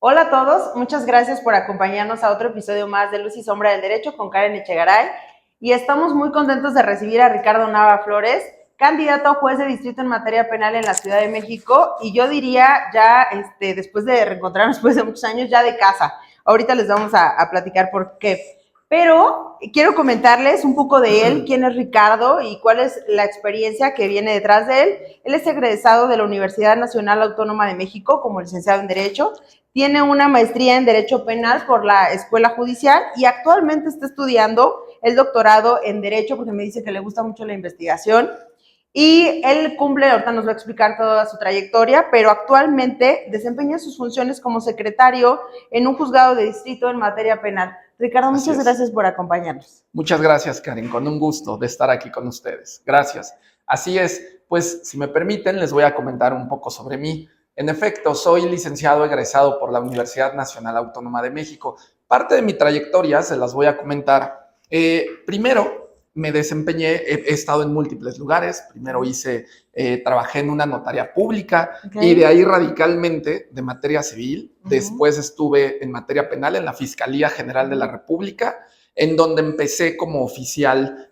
Hola a todos, muchas gracias por acompañarnos a otro episodio más de Luz y Sombra del Derecho con Karen Echegaray y estamos muy contentos de recibir a Ricardo Nava Flores, candidato a juez de distrito en materia penal en la Ciudad de México y yo diría ya después de reencontrarnos después de muchos años ya de casa. Ahorita les vamos a platicar por qué. Pero quiero comentarles un poco de él, quién es Ricardo y cuál es la experiencia que viene detrás de él. Él es egresado de la Universidad Nacional Autónoma de México como licenciado en Derecho. Tiene una maestría en Derecho Penal por la Escuela Judicial y actualmente está estudiando el doctorado en Derecho porque me dice que le gusta mucho la investigación. Y él cumple, ahorita nos va a explicar toda su trayectoria, pero actualmente desempeña sus funciones como secretario en un juzgado de distrito en materia penal. Ricardo, muchas gracias por acompañarnos. Muchas gracias, Karen, con un gusto de estar aquí con ustedes. Gracias. Así es, pues si me permiten, les voy a comentar un poco sobre mí. En efecto, soy licenciado egresado por la Universidad Nacional Autónoma de México. Parte de mi trayectoria se las voy a comentar. Primero, me desempeñé, he estado en múltiples lugares. Primero trabajé en una notaría pública y de ahí radicalmente de materia civil. Después estuve en materia penal en la Fiscalía General de la República, en donde empecé como oficial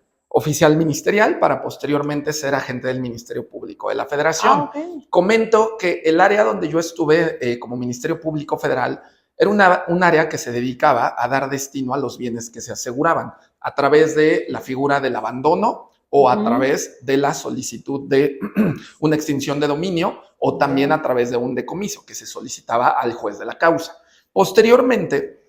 ministerial para posteriormente ser agente del Ministerio Público de la Federación. Comento que el área donde yo estuve como Ministerio Público Federal era un área que se dedicaba a dar destino a los bienes que se aseguraban a través de la figura del abandono o a través de la solicitud de una extinción de dominio o también a través de un decomiso que se solicitaba al juez de la causa. Posteriormente,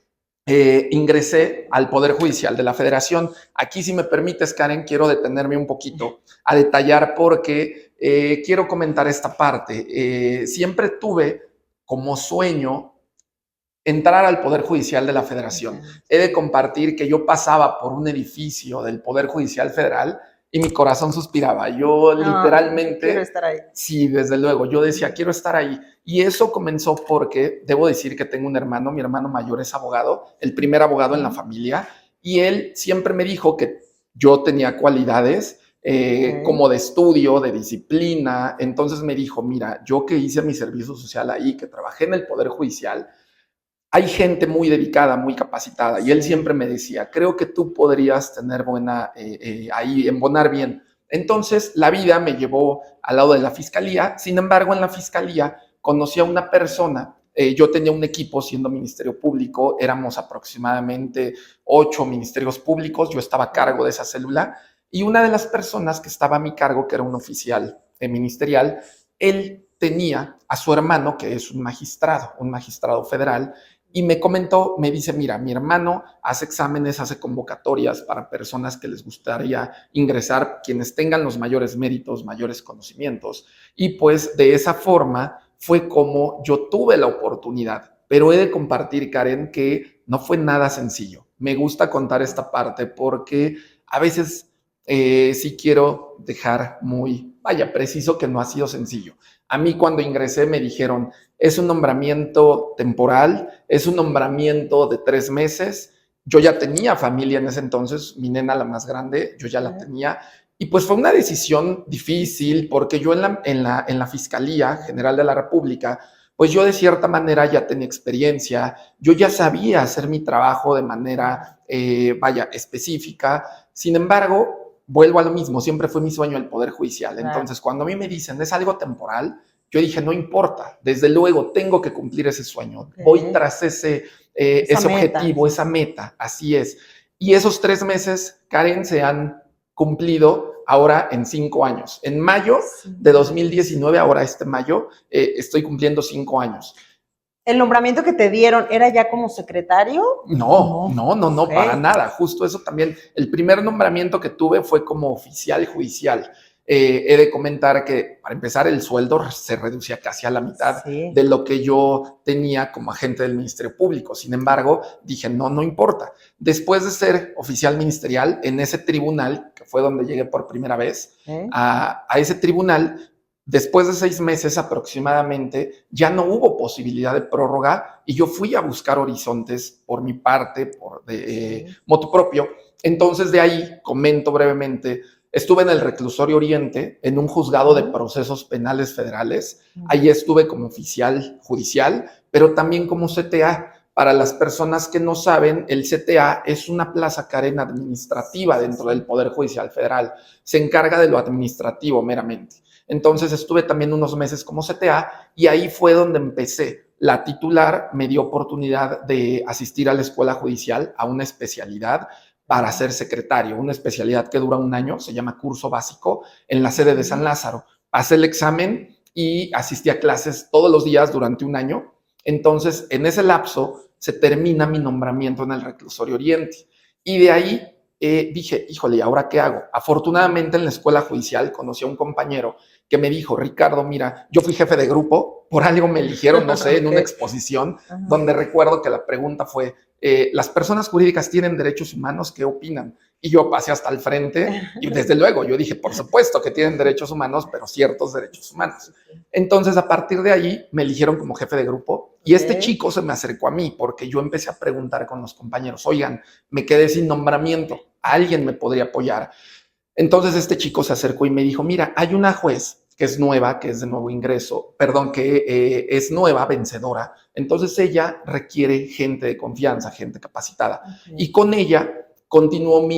ingresé al Poder Judicial de la Federación. Aquí, si me permites, Karen, quiero detenerme un poquito a detallar porque quiero comentar esta parte. Siempre tuve como sueño entrar al Poder Judicial de la Federación. He de compartir que yo pasaba por un edificio del Poder Judicial Federal y mi corazón suspiraba. Yo literalmente... Quiero estar ahí. Sí, desde luego. Yo decía, quiero estar ahí. Y eso comenzó porque, debo decir que tengo un hermano, mi hermano mayor es abogado, el primer abogado en la familia, y él siempre me dijo que yo tenía cualidades como de estudio, de disciplina. Entonces me dijo, mira, yo que hice mi servicio social ahí, que trabajé en el Poder Judicial, hay gente muy dedicada, muy capacitada. Y él siempre me decía, creo que tú podrías tener ahí, embonar bien. Entonces, la vida me llevó al lado de la fiscalía. Sin embargo, en la fiscalía conocí a una persona. Yo tenía un equipo siendo Ministerio Público. Éramos aproximadamente 8 ministerios públicos. Yo estaba a cargo de esa célula. Y una de las personas que estaba a mi cargo, que era un oficial ministerial, él tenía a su hermano, que es un magistrado federal, y me comentó, me dice, mira, mi hermano hace exámenes, hace convocatorias para personas que les gustaría ingresar, quienes tengan los mayores méritos, mayores conocimientos. Y pues de esa forma fue como yo tuve la oportunidad. Pero he de compartir, Karen, que no fue nada sencillo. Me gusta contar esta parte porque a veces sí quiero dejar muy, preciso que no ha sido sencillo. A mí cuando ingresé me dijeron, es un nombramiento temporal, es un nombramiento de 3 meses. Yo ya tenía familia en ese entonces, mi nena la más grande, yo ya la tenía. Y pues fue una decisión difícil porque yo en la Fiscalía General de la República, pues yo de cierta manera ya tenía experiencia, yo ya sabía hacer mi trabajo de manera, específica. Sin embargo, vuelvo a lo mismo, siempre fue mi sueño el Poder Judicial. Entonces, cuando a mí me dicen, es algo temporal, yo dije, no importa, desde luego tengo que cumplir ese sueño. Voy tras ese objetivo, esa meta, así es. Y esos 3 meses, Karen, se han cumplido ahora en 5 años. En mayo de 2019, ahora este mayo, estoy cumpliendo 5 años. ¿El nombramiento que te dieron era ya como secretario? No, para nada. Justo eso también. El primer nombramiento que tuve fue como oficial judicial. He de comentar que, para empezar, el sueldo se reducía casi a la mitad de lo que yo tenía como agente del Ministerio Público. Sin embargo, dije, no importa. Después de ser oficial ministerial en ese tribunal, que fue donde llegué por primera vez, a ese tribunal, después de 6 meses aproximadamente, ya no hubo posibilidad de prórroga y yo fui a buscar horizontes por mi parte, motu propio. Entonces, de ahí, comento brevemente, Estuve en el Reclusorio Oriente, en un juzgado de procesos penales federales. Ahí estuve como oficial judicial, pero también como CTA. Para las personas que no saben, el CTA es una plaza Karen administrativa dentro del Poder Judicial Federal. Se encarga de lo administrativo meramente. Entonces estuve también unos meses como CTA y ahí fue donde empecé. La titular me dio oportunidad de asistir a la escuela judicial a una especialidad para ser secretario, una especialidad que dura 1 año, se llama curso básico en la sede de San Lázaro. Pasé el examen y asistí a clases todos los días durante 1 año. Entonces, en ese lapso se termina mi nombramiento en el Reclusorio Oriente. Y de ahí dije, híjole, ¿y ahora qué hago? Afortunadamente en la escuela judicial conocí a un compañero que me dijo, Ricardo, mira, yo fui jefe de grupo, por algo me eligieron, no sé, en una exposición, donde recuerdo que la pregunta fue, ¿las personas jurídicas tienen derechos humanos? ¿Qué opinan? Y yo pasé hasta el frente y desde luego yo dije, por supuesto que tienen derechos humanos, pero ciertos derechos humanos. Entonces, a partir de ahí, me eligieron como jefe de grupo y este chico se me acercó a mí porque yo empecé a preguntar con los compañeros, oigan, me quedé sin nombramiento, ¿alguien me podría apoyar? Entonces, este chico se acercó y me dijo, mira, hay una juez que es nueva, que es de nuevo ingreso, perdón, que es nueva, vencedora. Entonces, ella requiere gente de confianza, gente capacitada. Y con ella continuó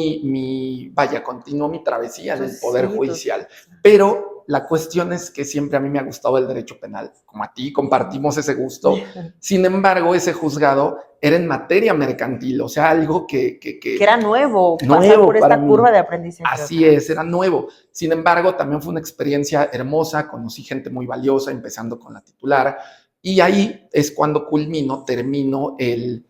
continuó mi travesía en el Poder Judicial. Pero la cuestión es que siempre a mí me ha gustado el derecho penal, como a ti, compartimos ese gusto. Sin embargo, ese juzgado era en materia mercantil, o sea, algo que era nuevo pasar por esta curva de aprendizaje. Así es, era nuevo. Sin embargo, también fue una experiencia hermosa, conocí gente muy valiosa, empezando con la titular, y ahí es cuando termino el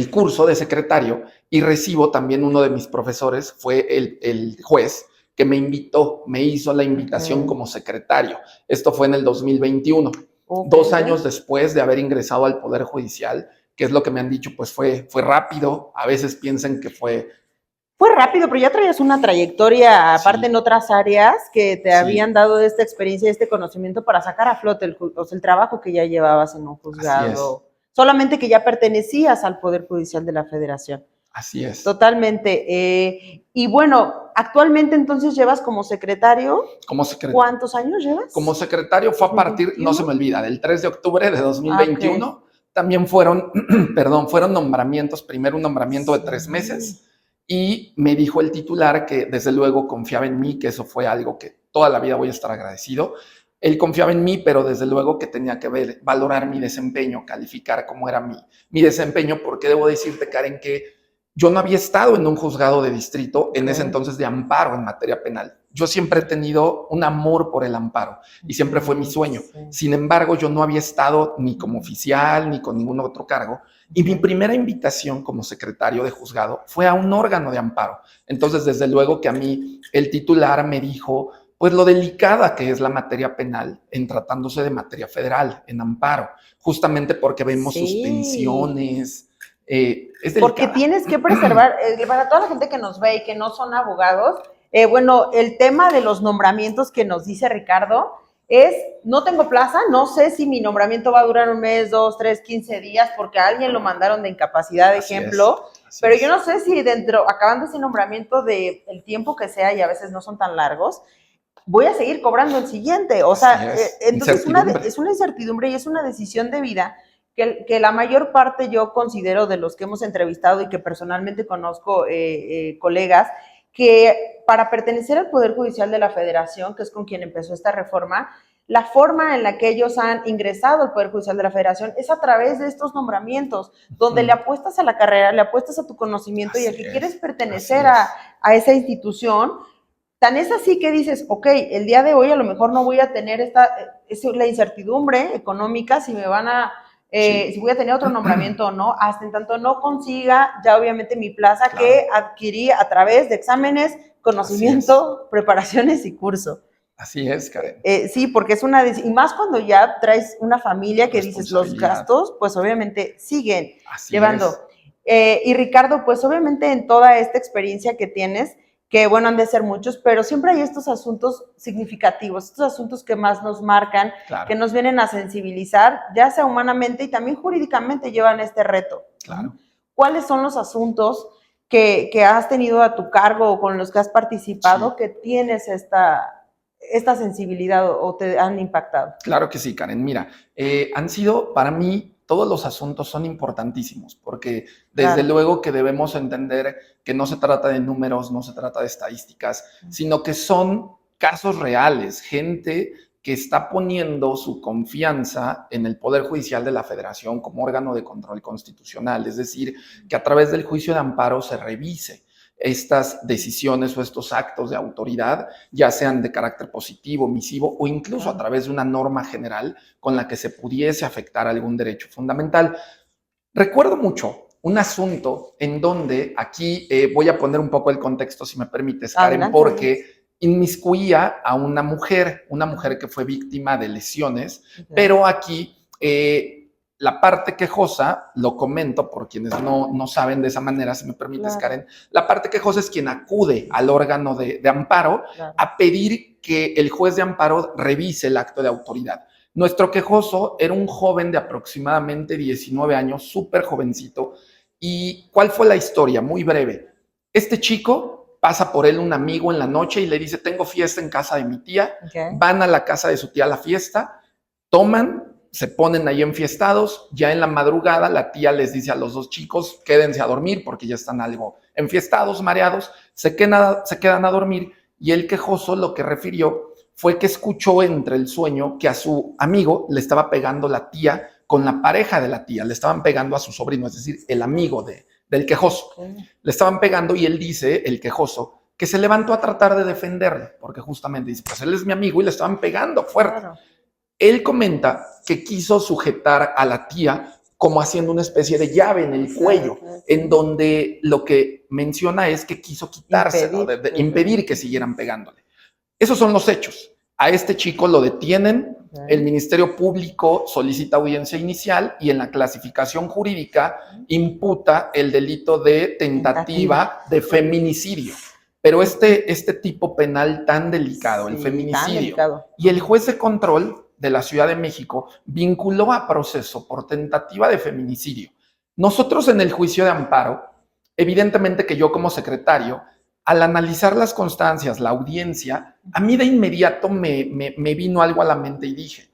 curso de secretario y recibo también uno de mis profesores, fue el juez que me invitó, me hizo la invitación como secretario. Esto fue en el 2021, 2 años después de haber ingresado al Poder Judicial, que es lo que me han dicho, pues fue rápido. A veces piensan que fue rápido, pero ya traías una trayectoria, aparte en otras áreas, que te habían dado esta experiencia, este conocimiento para sacar a flote el trabajo que ya llevabas en un juzgado. Solamente que ya pertenecías al Poder Judicial de la Federación. Así es. Totalmente. Y bueno, actualmente entonces llevas como secretario. ¿Cuántos años llevas? Como secretario fue a partir, no se me olvida, del 3 de octubre de 2021. También fueron nombramientos, primero un nombramiento de 3 meses. Y me dijo el titular que desde luego confiaba en mí, que eso fue algo que toda la vida voy a estar agradecido. Él confiaba en mí, pero desde luego que tenía que valorar mi desempeño, calificar cómo era mi desempeño, porque debo decirte, Karen, que yo no había estado en un juzgado de distrito en ese entonces de amparo en materia penal. Yo siempre he tenido un amor por el amparo y siempre fue mi sueño. Sin embargo, yo no había estado ni como oficial ni con ningún otro cargo. Y mi primera invitación como secretario de juzgado fue a un órgano de amparo. Entonces, desde luego que a mí el titular me dijo, pues lo delicada que es la materia penal en tratándose de materia federal, en amparo, justamente porque vemos suspensiones. Porque tienes que preservar, para toda la gente que nos ve y que no son abogados, bueno, el tema de los nombramientos que nos dice Ricardo es, no tengo plaza, no sé si mi nombramiento va a durar 1 mes, 2, 3, 15 días, porque a alguien lo mandaron de incapacidad, de ejemplo, pero yo no sé si acabando ese nombramiento del tiempo que sea, y a veces no son tan largos, voy a seguir cobrando el siguiente. O sea, entonces es una incertidumbre y es una decisión de vida que la mayor parte yo considero de los que hemos entrevistado y que personalmente conozco colegas, que para pertenecer al Poder Judicial de la Federación, que es con quien empezó esta reforma, la forma en la que ellos han ingresado al Poder Judicial de la Federación es a través de estos nombramientos, donde le apuestas a la carrera, le apuestas a tu conocimiento y a que quieres pertenecer a esa institución. Tan es así que dices, ok, el día de hoy a lo mejor no voy a tener la incertidumbre económica si me van a si voy a tener otro nombramiento o no, hasta en tanto no consiga ya obviamente mi plaza que adquirí a través de exámenes, conocimiento, preparaciones y curso. Así es, Karen. Sí, porque es y más cuando ya traes una familia que dices, los gastos, pues obviamente siguen llevando. Y Ricardo, pues obviamente en toda esta experiencia que tienes, que bueno, han de ser muchos, pero siempre hay estos asuntos significativos, estos asuntos que más nos marcan, que nos vienen a sensibilizar, ya sea humanamente y también jurídicamente llevan este reto. Claro. ¿Cuáles son los asuntos que has tenido a tu cargo o con los que has participado, Sí. que tienes esta sensibilidad o te han impactado? Claro que sí, Karen. Mira, han sido, para mí, todos los asuntos son importantísimos, porque desde Claro. luego que debemos entender que no se trata de números, no se trata de estadísticas, sino que son casos reales, gente que está poniendo su confianza en el Poder Judicial de la Federación como órgano de control constitucional, es decir, que a través del juicio de amparo se revise estas decisiones o estos actos de autoridad, ya sean de carácter positivo, omisivo o incluso a través de una norma general con la que se pudiese afectar algún derecho fundamental. Recuerdo mucho un asunto en donde aquí voy a poner un poco el contexto, si me permites, Karen, Adelante, adelante. porque inmiscuía a una mujer que fue víctima de lesiones, Okay. pero aquí la parte quejosa, lo comento por quienes no saben de esa manera, si me permites, Claro. Karen, la parte quejosa es quien acude al órgano de amparo Claro. a pedir que el juez de amparo revise el acto de autoridad. Nuestro quejoso era un joven de aproximadamente 19 años, súper jovencito. ¿Y cuál fue la historia? Muy breve. Este chico pasa por él un amigo en la noche y le dice, tengo fiesta en casa de mi tía. Okay. Van a la casa de su tía a la fiesta, toman, se ponen ahí enfiestados. Ya en la madrugada la tía les dice a los dos chicos, quédense a dormir porque ya están algo enfiestados, mareados. Se quedan a dormir y el quejoso lo que refirió fue que escuchó entre el sueño que a su amigo le estaba pegando la tía con la pareja de la tía, le estaban pegando a su sobrino, es decir, el amigo del quejoso. Okay. Le estaban pegando y él dice, el quejoso, que se levantó a tratar de defenderle, porque justamente dice, pues él es mi amigo y le estaban pegando fuerte. Claro. Él comenta que quiso sujetar a la tía como haciendo una especie de llave en el cuello, en donde lo que menciona es que quiso quitárselo, impedir que siguieran pegándole. Esos son los hechos. A este chico lo detienen, el Ministerio Público solicita audiencia inicial y en la clasificación jurídica imputa el delito de tentativa de feminicidio. Pero este tipo penal tan delicado, el feminicidio, y el juez de control de la Ciudad de México vinculó a proceso por tentativa de feminicidio. Nosotros en el juicio de amparo, evidentemente que yo como secretario, al analizar las constancias, la audiencia, a mí de inmediato me vino algo a la mente y dije,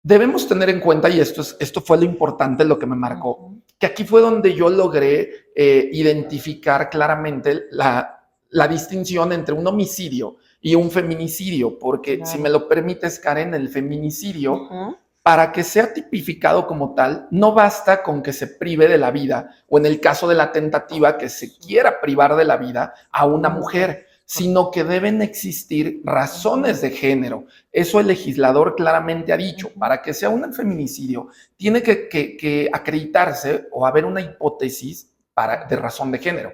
debemos tener en cuenta, y esto fue lo importante, lo que me marcó, que aquí fue donde yo logré identificar claramente la distinción entre un homicidio y un feminicidio, porque si me lo permites, Karen, el feminicidio, para que sea tipificado como tal, no basta con que se prive de la vida, o en el caso de la tentativa, que se quiera privar de la vida a una mujer, sino que deben existir razones de género. Eso el legislador claramente ha dicho. Para que sea un feminicidio, tiene que acreditarse o haber una hipótesis de razón de género.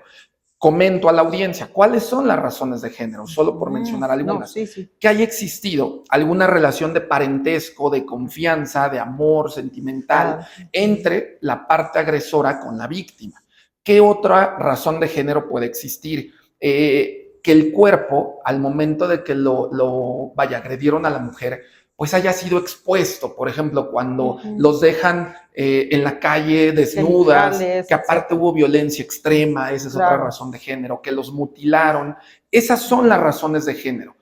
Comento a la audiencia, ¿cuáles son las razones de género? Solo por mencionar algunas. Que haya existido alguna relación de parentesco, de confianza, de amor sentimental entre la parte agresora con la víctima. ¿Qué otra razón de género puede existir? Que el cuerpo, al momento de que agredieron a la mujer, pues haya sido expuesto, por ejemplo, cuando los dejan en la calle desnudas, que aparte hubo violencia extrema, esa es otra razón de género, que los mutilaron, esas son las razones de género.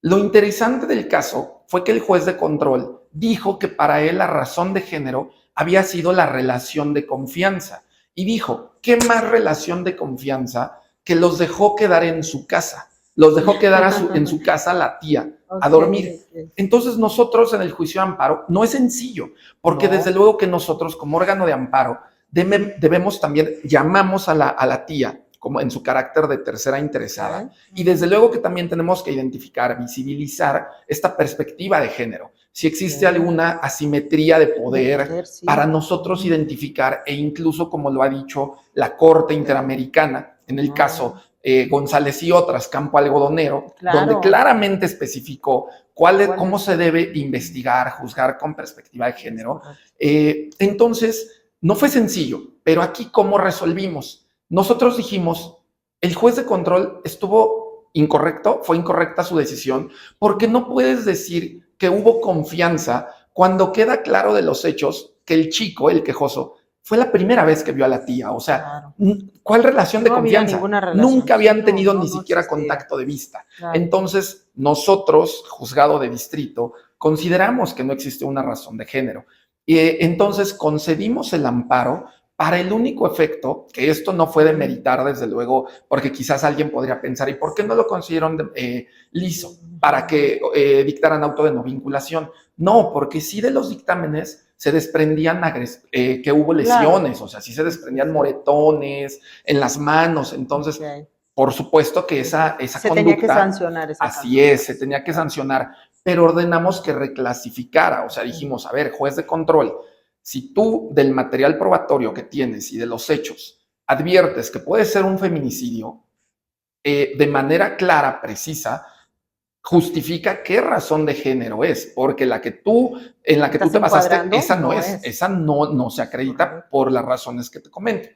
Lo interesante del caso fue que el juez de control dijo que para él la razón de género había sido la relación de confianza y dijo, ¿qué más relación de confianza que los dejó quedar en su casa? Los dejó quedar en su casa la tía a dormir. Entonces nosotros en el juicio de amparo no es sencillo, porque desde luego que nosotros como órgano de amparo debemos también, llamamos a la tía como en su carácter de tercera interesada, y desde luego que también tenemos que identificar, visibilizar esta perspectiva de género. Si existe alguna asimetría de poder, para nosotros identificar, e incluso como lo ha dicho la Corte Interamericana, en el caso González y otras, Campo Algodonero, donde claramente especificó cómo se debe investigar, juzgar con perspectiva de género. Entonces, no fue sencillo, pero aquí ¿cómo resolvimos? Nosotros dijimos, el juez de control estuvo incorrecto, fue incorrecta su decisión, porque no puedes decir que hubo confianza cuando queda claro de los hechos que el chico, el quejoso, fue la primera vez que vio a la tía. O sea, Claro. ¿cuál relación de No había confianza? ninguna relación. Nunca habían No, tenido no, ni no siquiera existía. contacto de vista. Claro. Entonces, nosotros, juzgado de distrito, consideramos que no existe una razón de género. Entonces, concedimos el amparo para el único efecto, que esto no fue de meritar, desde luego, porque quizás alguien podría pensar, ¿y por qué no lo consiguieron liso para que dictaran auto de no vinculación? No, porque sí de los dictámenes se desprendían que hubo lesiones, Claro. o sea, sí se desprendían moretones en las manos. Entonces, Okay. por supuesto que esa Se conducta, tenía que sancionar esa así es, se tenía que sancionar, pero ordenamos que reclasificara. O sea, dijimos, a ver, juez de control, si tú del material probatorio que tienes y de los hechos adviertes que puede ser un feminicidio, de manera clara, precisa, justifica qué razón de género es, porque en la que tú te basaste, esa no es, esa no se acredita por las razones que te comento.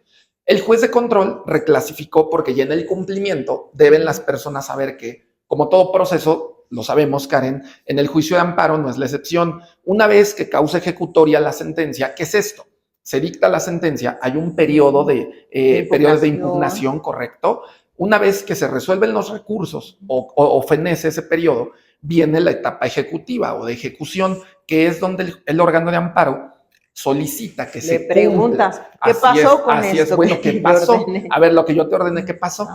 El juez de control reclasificó porque ya en el cumplimiento deben las personas saber que, como todo proceso, lo sabemos, Karen, en el juicio de amparo no es la excepción. Una vez que causa ejecutoria la sentencia, ¿qué es esto? Se dicta la sentencia, hay un periodo de impugnación, correcto. Una vez que se resuelven los recursos o fenece ese periodo, viene la etapa ejecutiva o de ejecución, que es donde el órgano de amparo solicita que se cumpla. Le preguntas, ¿qué pasó con esto? Así es, bueno, ¿qué pasó? A ver, lo que yo te ordené, ¿qué pasó?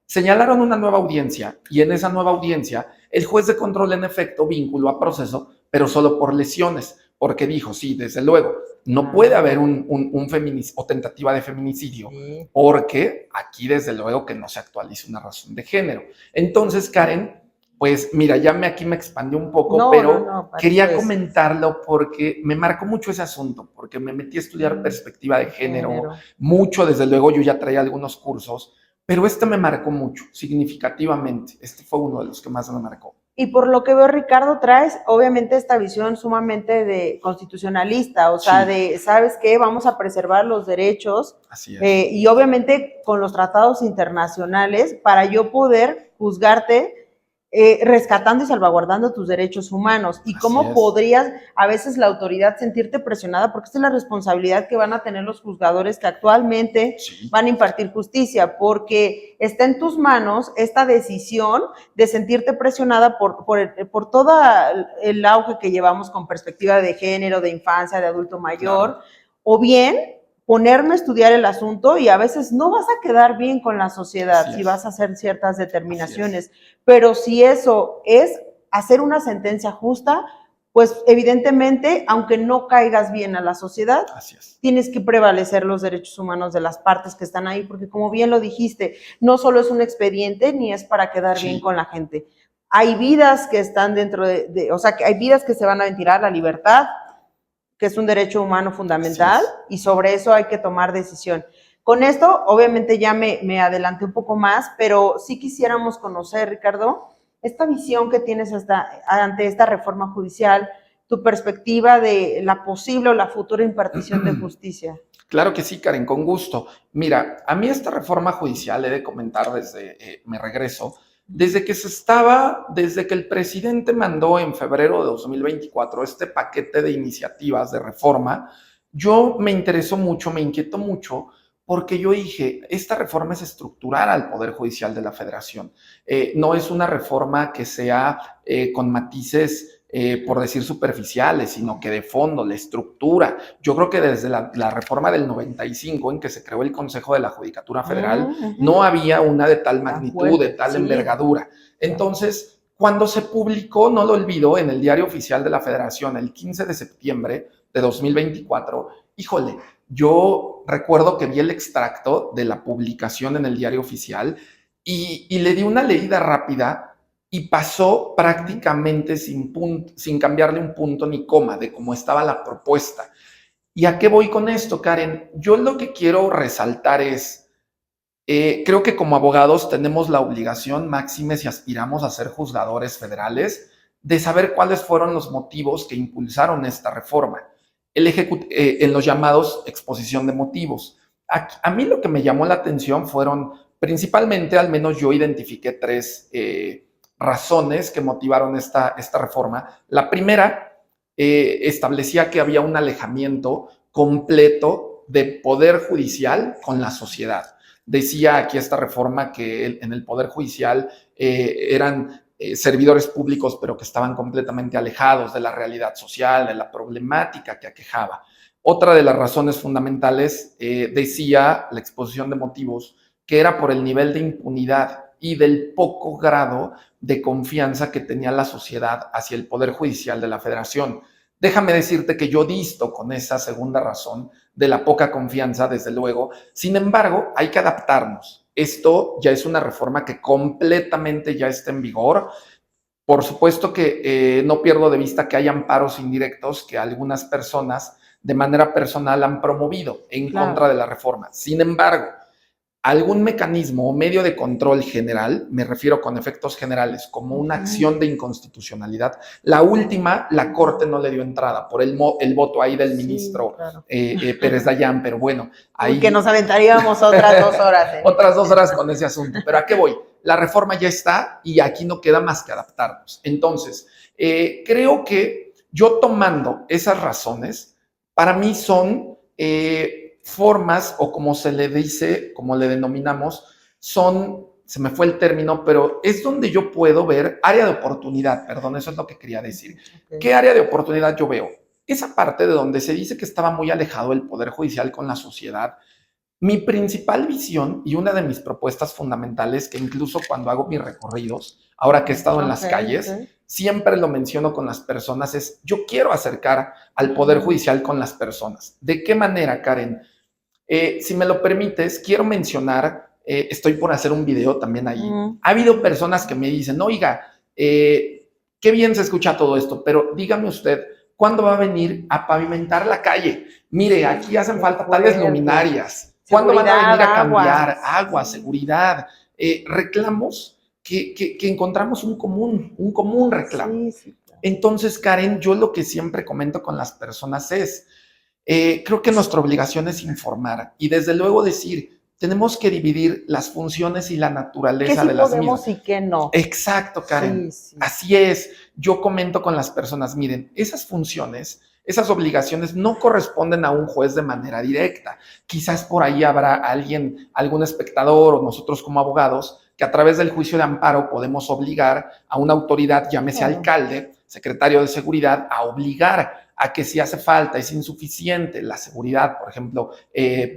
Señalaron una nueva audiencia y en esa nueva audiencia el juez de control en efecto vinculó a proceso, pero solo por lesiones, porque dijo, sí, desde luego, no puede haber un feminicidio o tentativa de feminicidio, porque aquí desde luego que no se actualiza una razón de género. Entonces, Karen, pues mira, aquí me expandí un poco, pero quería comentarlo porque me marcó mucho ese asunto, porque me metí a estudiar perspectiva de género, mucho, desde luego yo ya traía algunos cursos, pero me marcó mucho, significativamente. Este fue uno de los que más me marcó. Y por lo que veo, Ricardo, traes obviamente esta visión sumamente de constitucionalista, o sea, de, ¿sabes qué? Vamos a preservar los derechos. Así es. Y obviamente con los tratados internacionales para yo poder juzgarte rescatando y salvaguardando tus derechos humanos. ¿Y cómo podrías, a veces la autoridad, sentirte presionada? Porque esta es la responsabilidad que van a tener los juzgadores que actualmente van a impartir justicia, porque está en tus manos esta decisión de sentirte presionada por todo el auge que llevamos con perspectiva de género, de infancia, de adulto mayor, o bien ponerme a estudiar el asunto y a veces no vas a quedar bien con la sociedad si vas a hacer ciertas determinaciones, pero si eso es hacer una sentencia justa, pues evidentemente, aunque no caigas bien a la sociedad, tienes que prevalecer los derechos humanos de las partes que están ahí, porque como bien lo dijiste, no solo es un expediente ni es para quedar bien con la gente. Hay vidas que están dentro o sea, que hay vidas que se van a ventilar, la libertad, que es un derecho humano fundamental, y sobre eso hay que tomar decisión. Con esto, obviamente ya me adelanté un poco más, pero sí quisiéramos conocer, Ricardo, esta visión que tienes ante esta reforma judicial, tu perspectiva de la posible o la futura impartición de justicia. Claro que sí, Karen, con gusto. Mira, a mí esta reforma judicial, he de comentar desde me regreso, desde que el presidente mandó en febrero de 2024 este paquete de iniciativas de reforma, yo me interesó mucho, me inquietó mucho, porque yo dije, esta reforma es estructural al Poder Judicial de la Federación. No es una reforma que sea con matices, por decir superficiales, sino que de fondo, la estructura. Yo creo que desde la reforma del 95, en que se creó el Consejo de la Judicatura Federal, no había una de tal magnitud, de tal envergadura. Entonces, cuando se publicó, no lo olvido, en el Diario Oficial de la Federación, el 15 de septiembre de 2024, híjole, yo recuerdo que vi el extracto de la publicación en el Diario Oficial y le di una leída rápida y pasó prácticamente sin cambiarle un punto ni coma de cómo estaba la propuesta. ¿Y a qué voy con esto, Karen? Yo lo que quiero resaltar es, creo que como abogados tenemos la obligación, máxime si aspiramos a ser juzgadores federales, de saber cuáles fueron los motivos que impulsaron esta reforma, en los llamados exposición de motivos. A mí lo que me llamó la atención fueron, principalmente, al menos yo identifiqué tres razones que motivaron esta reforma. La primera establecía que había un alejamiento completo de poder judicial con la sociedad. Decía aquí esta reforma que en el poder judicial eran servidores públicos, pero que estaban completamente alejados de la realidad social, de la problemática que aquejaba. Otra de las razones fundamentales, decía la exposición de motivos, que era por el nivel de impunidad y del poco grado de confianza que tenía la sociedad hacia el Poder Judicial de la Federación. Déjame decirte que yo disto con esa segunda razón de la poca confianza, desde luego. Sin embargo, hay que adaptarnos. Esto ya es una reforma que completamente ya está en vigor. Por supuesto que no pierdo de vista que hay amparos indirectos que algunas personas de manera personal han promovido en contra de la reforma. Sin embargo, algún mecanismo o medio de control general, me refiero con efectos generales, como una acción de inconstitucionalidad. La última, la Corte no le dio entrada por el voto ahí del ministro Pérez Dayán, pero bueno. Ahí que nos aventaríamos otras 2 horas. Otras 2 horas con ese asunto. Pero ¿a qué voy? La reforma ya está y aquí no queda más que adaptarnos. Entonces, creo que yo tomando esas razones, para mí son formas, o como se le dice, como le denominamos, son, se me fue el término, pero es donde yo puedo ver área de oportunidad, perdón, eso es lo que quería decir. Okay. ¿Qué área de oportunidad yo veo? Esa parte de donde se dice que estaba muy alejado el Poder Judicial con la sociedad. Mi principal visión y una de mis propuestas fundamentales, que incluso cuando hago mis recorridos, ahora que he estado en las calles, siempre lo menciono con las personas, es yo quiero acercar al Poder Judicial con las personas. ¿De qué manera, Karen? Si me lo permites, quiero mencionar, estoy por hacer un video también ahí. Ha habido personas que me dicen, oiga, qué bien se escucha todo esto, pero dígame usted, ¿cuándo va a venir a pavimentar la calle? Mire, aquí hacen falta tales luminarias. ¿Cuándo van a venir a cambiar? Agua, seguridad, reclamos que encontramos un común reclamo. Sí, claro. Entonces, Karen, yo lo que siempre comento con las personas es, creo que nuestra obligación es informar y desde luego decir, tenemos que dividir las funciones y la naturaleza de las mismas. ¿Qué sí podemos y qué no? Exacto, Karen. Sí. Así es. Yo comento con las personas, miren, esas funciones, esas obligaciones no corresponden a un juez de manera directa. Quizás por ahí habrá alguien, algún espectador o nosotros como abogados, que a través del juicio de amparo podemos obligar a una autoridad, llámese alcalde, secretario de seguridad, a obligar a que si hace falta, es insuficiente la seguridad, por ejemplo,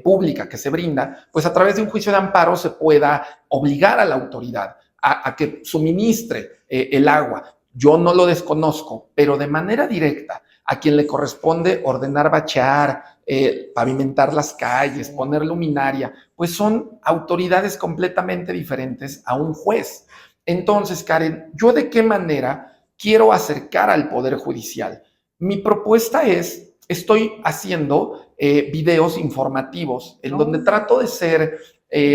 pública que se brinda, pues a través de un juicio de amparo se pueda obligar a la autoridad a que suministre el agua. Yo no lo desconozco, pero de manera directa, a quien le corresponde ordenar bachear, pavimentar las calles, poner luminaria, pues son autoridades completamente diferentes a un juez. Entonces, Karen, ¿yo de qué manera quiero acercar al Poder Judicial? Mi propuesta es, estoy haciendo videos informativos en donde trato de ser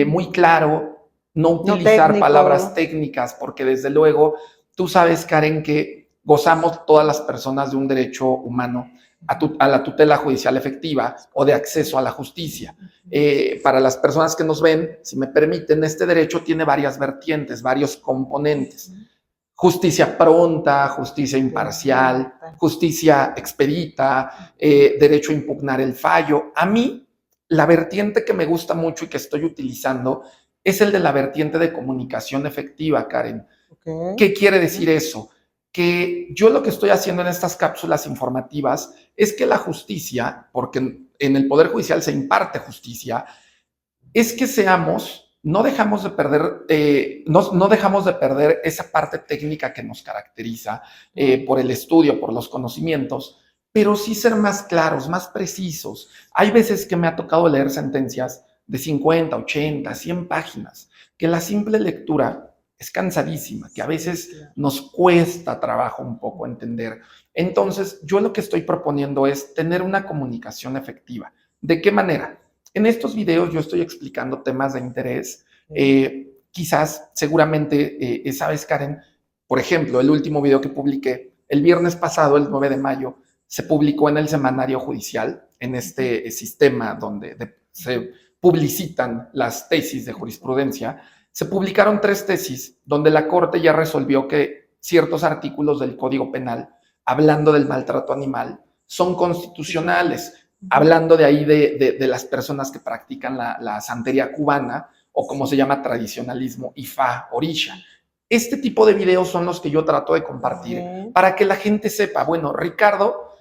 muy claro, no utilizar palabras técnicas, porque desde luego, tú sabes, Karen, que gozamos todas las personas de un derecho humano a la tutela judicial efectiva o de acceso a la justicia. Para las personas que nos ven, si me permiten, este derecho tiene varias vertientes, varios componentes. Justicia pronta, justicia imparcial, justicia expedita, derecho a impugnar el fallo. A mí, la vertiente que me gusta mucho y que estoy utilizando es el de la vertiente de comunicación efectiva, Karen. Okay. ¿Qué quiere decir eso? Que yo lo que estoy haciendo en estas cápsulas informativas es que la justicia, porque en el Poder Judicial se imparte justicia, es que no dejamos de perder, no dejamos de perder esa parte técnica que nos caracteriza por el estudio, por los conocimientos, pero sí ser más claros, más precisos. Hay veces que me ha tocado leer sentencias de 50, 80, 100 páginas, que la simple lectura es cansadísima, que a veces nos cuesta trabajo un poco entender. Entonces, yo lo que estoy proponiendo es tener una comunicación efectiva. ¿De qué manera? En estos videos yo estoy explicando temas de interés. Quizás, seguramente, sabes, Karen, por ejemplo, el último video que publiqué, el viernes pasado, el 9 de mayo, se publicó en el Semanario Judicial, en este sistema donde se publicitan las tesis de jurisprudencia. Se publicaron 3 tesis donde la Corte ya resolvió que ciertos artículos del Código Penal, hablando del maltrato animal, son constitucionales. hablando de ahí de las personas que practican la santería cubana o como se llama tradicionalismo Ifá, Orisha. Este tipo de videos son los que yo trato de compartir para que la gente sepa, bueno, Ricardo,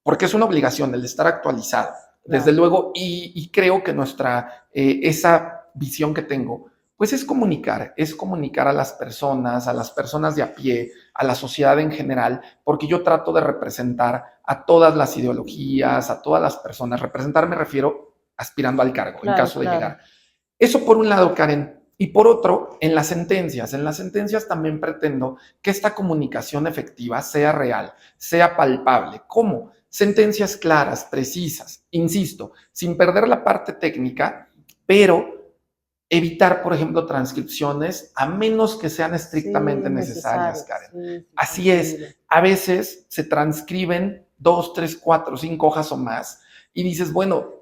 porque es una obligación el de estar actualizado, desde luego, y creo que esa visión que tengo, pues es comunicar a las personas de a pie, a la sociedad en general, porque yo trato de representar a todas las ideologías, a todas las personas. Representar me refiero aspirando al cargo, en caso de llegar. Eso por un lado, Karen. Y por otro, en las sentencias también pretendo que esta comunicación efectiva sea real, sea palpable. ¿Cómo? Sentencias claras, precisas, insisto, sin perder la parte técnica, pero evitar, por ejemplo, transcripciones a menos que sean estrictamente necesarias, Karen. Así es, a veces se transcriben 2, 3, 4, 5 hojas o más y dices, bueno,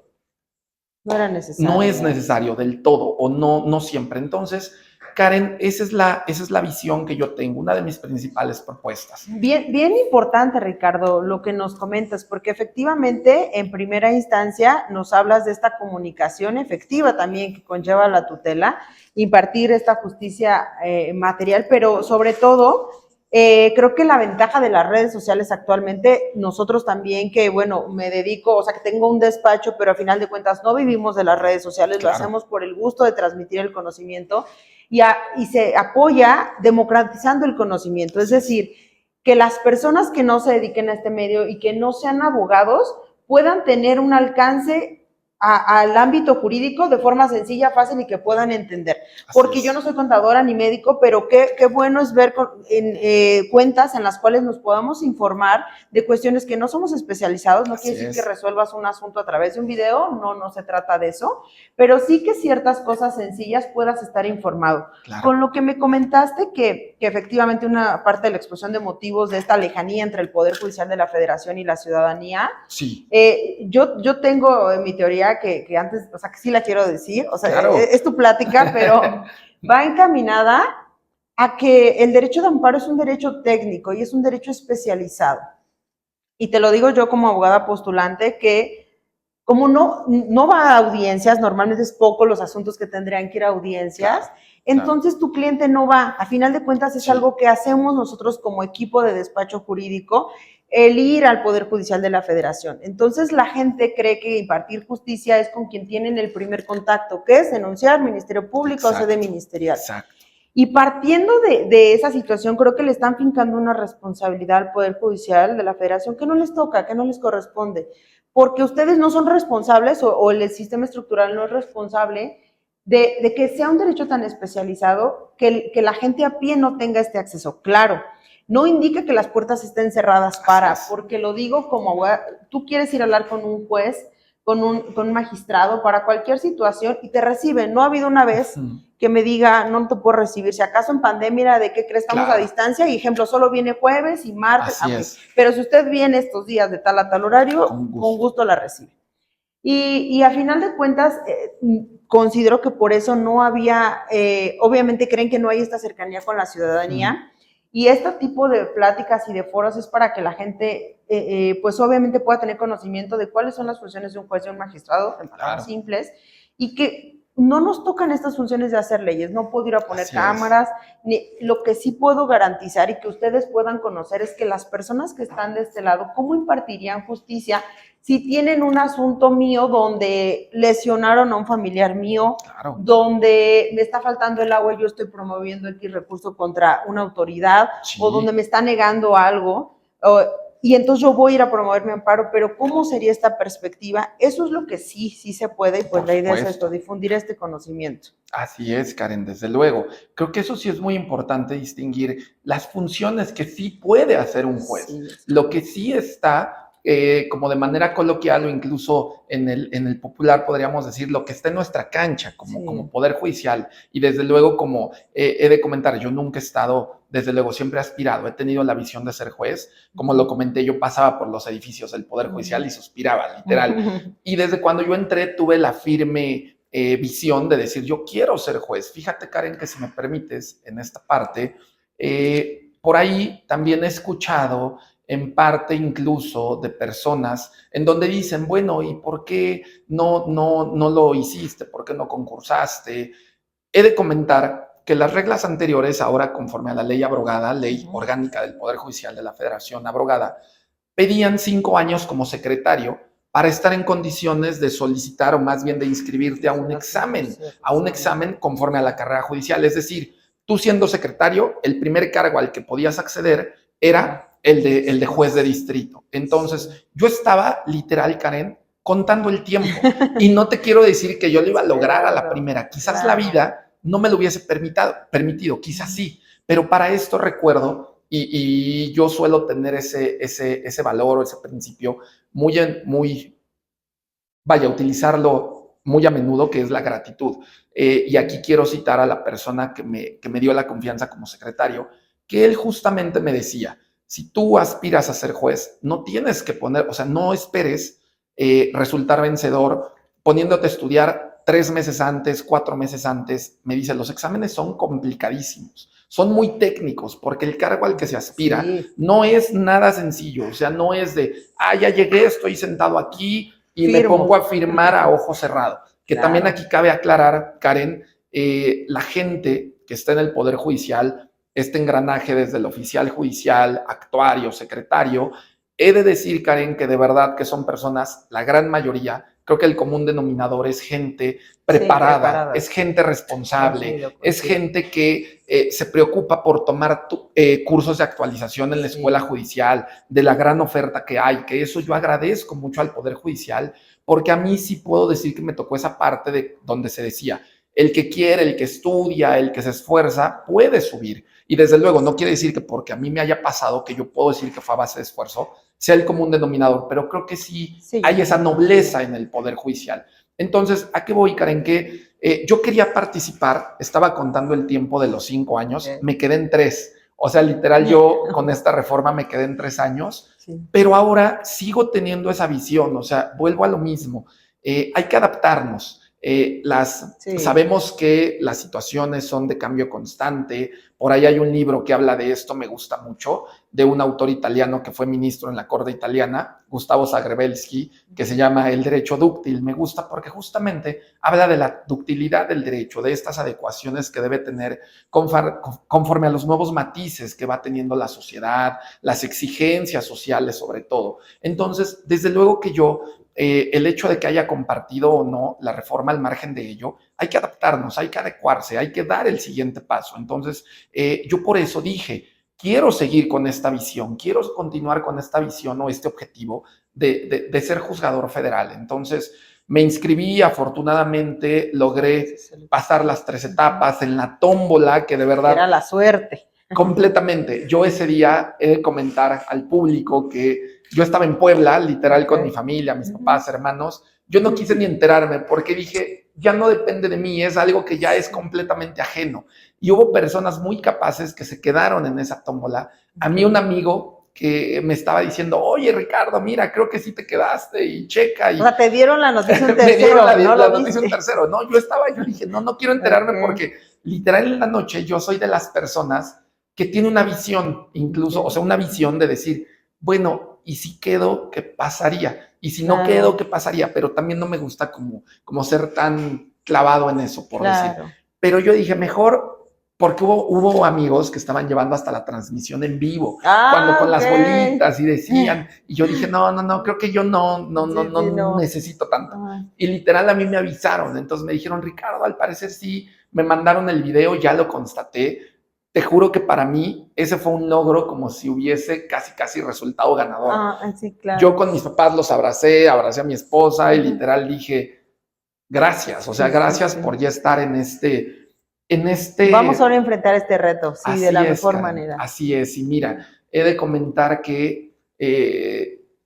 no era necesario. No es necesario del todo o no siempre. Entonces, Karen, esa es la visión que yo tengo, una de mis principales propuestas. Bien importante, Ricardo, lo que nos comentas, porque efectivamente, en primera instancia, nos hablas de esta comunicación efectiva también que conlleva la tutela, impartir esta justicia material, pero sobre todo, creo que la ventaja de las redes sociales actualmente, nosotros también que, bueno, me dedico, o sea, que tengo un despacho, pero a final de cuentas no vivimos de las redes sociales, claro. Lo hacemos por el gusto de transmitir el conocimiento y se apoya democratizando el conocimiento, es decir, que las personas que no se dediquen a este medio y que no sean abogados puedan tener un alcance al ámbito jurídico de forma sencilla, fácil y que puedan entender. Porque yo no soy contadora ni médico, pero qué bueno es ver cuentas en las cuales nos podamos informar de cuestiones que no somos especializados. No quiere decir que resuelvas un asunto a través de un video, no se trata de eso, pero sí que ciertas cosas sencillas puedas estar informado. Claro. Con lo que me comentaste que efectivamente una parte de la exposición de motivos de esta lejanía entre el Poder Judicial de la Federación y la ciudadanía, sí. Yo tengo en mi teoría que antes, o sea, que sí la quiero decir, o sea, claro. Es tu plática, pero va encaminada a que el derecho de amparo es un derecho técnico y es un derecho especializado. Y te lo digo yo como abogada postulante que como no va a audiencias, normalmente es poco los asuntos que tendrían que ir a audiencias, claro, entonces tu cliente no va. A final de cuentas es algo que hacemos nosotros como equipo de despacho jurídico, el ir al Poder Judicial de la Federación. Entonces la gente cree que impartir justicia es con quien tienen el primer contacto, que es denunciar Ministerio Público o sede ministerial. Exacto. Y partiendo de esa situación, creo que le están fincando una responsabilidad al Poder Judicial de la Federación que no les toca, que no les corresponde, porque ustedes no son responsables o el sistema estructural no es responsable de que sea un derecho tan especializado que la gente a pie no tenga este acceso. Claro, no indica que las puertas estén cerradas porque lo digo como, tú quieres ir a hablar con un juez, con un magistrado para cualquier situación y te reciben. No ha habido una vez que me diga, no te puedo recibir. Si acaso en pandemia, ¿de qué crees? Estamos a distancia y, ejemplo, solo viene jueves y martes. Pero si usted viene estos días de tal a tal horario, con gusto la recibe. Y a final de cuentas, considero que por eso no había, obviamente creen que no hay esta cercanía con la ciudadanía. Y este tipo de pláticas y de foros es para que la gente, pues obviamente pueda tener conocimiento de cuáles son las funciones de un juez y un magistrado, en palabras simples, y que no nos tocan estas funciones de hacer leyes. No puedo ir a poner cámaras, ni, lo que sí puedo garantizar y que ustedes puedan conocer es que las personas que están de este lado, ¿cómo impartirían justicia si tienen un asunto mío donde lesionaron a un familiar mío, donde me está faltando el agua y yo estoy promoviendo X recurso contra una autoridad, o donde me está negando algo, y entonces yo voy a ir a promover mi amparo, pero ¿cómo sería esta perspectiva? Eso es lo que sí se puede, y pues la idea es esto, difundir este conocimiento. Así es, Karen, desde luego. Creo que eso sí es muy importante distinguir las funciones que sí puede hacer un juez. Lo que sí está como de manera coloquial o incluso en el popular podríamos decir lo que está en nuestra cancha como Poder Judicial y desde luego como he de comentar, yo nunca he estado, desde luego siempre he aspirado, he tenido la visión de ser juez, como lo comenté, yo pasaba por los edificios del Poder Judicial y suspiraba, literal, y desde cuando yo entré tuve la firme visión de decir, yo quiero ser juez. Fíjate, Karen, que si me permites en esta parte, por ahí también he escuchado en parte incluso de personas en donde dicen, bueno, ¿y por qué no lo hiciste? ¿Por qué no concursaste? He de comentar que las reglas anteriores, ahora conforme a la ley abrogada, ley orgánica del Poder Judicial de la Federación abrogada, pedían 5 años como secretario para estar en condiciones de solicitar o más bien de inscribirte a un examen conforme a la carrera judicial. Es decir, tú siendo secretario, el primer cargo al que podías acceder era el de juez de distrito. Entonces, yo estaba literal, Karen, contando el tiempo. Y no te quiero decir que yo lo iba a lograr a la primera. Quizás la vida no me lo hubiese permitido, quizás sí. Pero para esto recuerdo, y yo suelo tener ese valor o ese principio vaya, utilizarlo muy a menudo, que es la gratitud. Y aquí quiero citar a la persona que me dio la confianza como secretario, que él justamente me decía, si tú aspiras a ser juez, no tienes que poner, o sea, no esperes resultar vencedor poniéndote a estudiar 3 meses antes, 4 meses antes. Me dice, los exámenes son complicadísimos, son muy técnicos, porque el cargo al que se aspira no es nada sencillo, o sea, no es de, ya llegué, estoy sentado aquí y me pongo a firmar a ojo cerrado. Que también aquí cabe aclarar, Karen, la gente que está en el Poder Judicial, este engranaje desde el oficial judicial, actuario, secretario, he de decir, Karen, que de verdad que son personas, la gran mayoría, creo que el común denominador es gente preparada. Es gente responsable, es gente que se preocupa por tomar cursos de actualización en la escuela judicial, de la gran oferta que hay, que eso yo agradezco mucho al Poder Judicial, porque a mí sí puedo decir que me tocó esa parte de donde se decía, el que quiere, el que estudia, el que se esfuerza, puede subir. Y desde luego, no quiere decir que porque a mí me haya pasado, que yo puedo decir que fue a base de esfuerzo, sea el común denominador, pero creo que sí hay esa nobleza en el Poder Judicial. Entonces, ¿a qué voy, Karen? Que yo quería participar, estaba contando el tiempo de los 5 años, me quedé en 3. O sea, literal, yo con esta reforma me quedé en 3 años, pero ahora sigo teniendo esa visión, o sea, vuelvo a lo mismo. Hay que adaptarnos. Sabemos que las situaciones son de cambio constante. Por ahí hay un libro que habla de esto, me gusta mucho, de un autor italiano que fue ministro en la Corte italiana, Gustavo Zagrebelsky, que se llama El derecho dúctil. Me gusta porque justamente habla de la ductilidad del derecho, de estas adecuaciones que debe tener conforme a los nuevos matices que va teniendo la sociedad, las exigencias sociales sobre todo. Entonces, desde luego que yo el hecho de que haya compartido o no la reforma al margen de ello, hay que adaptarnos, hay que adecuarse, hay que dar el siguiente paso. Entonces, yo por eso dije, quiero seguir con esta visión, quiero continuar con esta visión o este objetivo de ser juzgador federal. Entonces, me inscribí, afortunadamente logré pasar las 3 etapas en la tómbola, que de verdad... Era la suerte. Completamente. Yo ese día he de comentar al público que yo estaba en Puebla, literal, con mi familia, mis papás, hermanos. Yo no quise ni enterarme porque dije, ya no depende de mí, es algo que ya es completamente ajeno. Y hubo personas muy capaces que se quedaron en esa tómbola. A mí un amigo que me estaba diciendo, oye, Ricardo, mira, creo que sí te quedaste y checa. Y o sea, te dieron la noticia un tercero. Me dieron la noticia un tercero. No, yo dije, no quiero enterarme porque literal en la noche yo soy de las personas que tiene una visión, incluso, o sea, una visión de decir, bueno, ¿y si quedo, qué pasaría? Y si no quedo, ¿qué pasaría? Pero también no me gusta como ser tan clavado en eso, por decir. Pero yo dije, mejor, porque hubo amigos que estaban llevando hasta la transmisión en vivo, cuando con las bolitas y decían, y yo dije, no, creo que yo no necesito tanto. Y literal a mí me avisaron, entonces me dijeron, Ricardo, al parecer sí, me mandaron el video, ya lo constaté. Te juro que para mí ese fue un logro como si hubiese casi resultado ganador. Sí, claro. Yo con mis papás los abracé a mi esposa y literal dije, gracias, o sea, gracias por ya estar en este... Vamos ahora a enfrentar este reto, sí, de la mejor manera. Así es, y mira, he de comentar que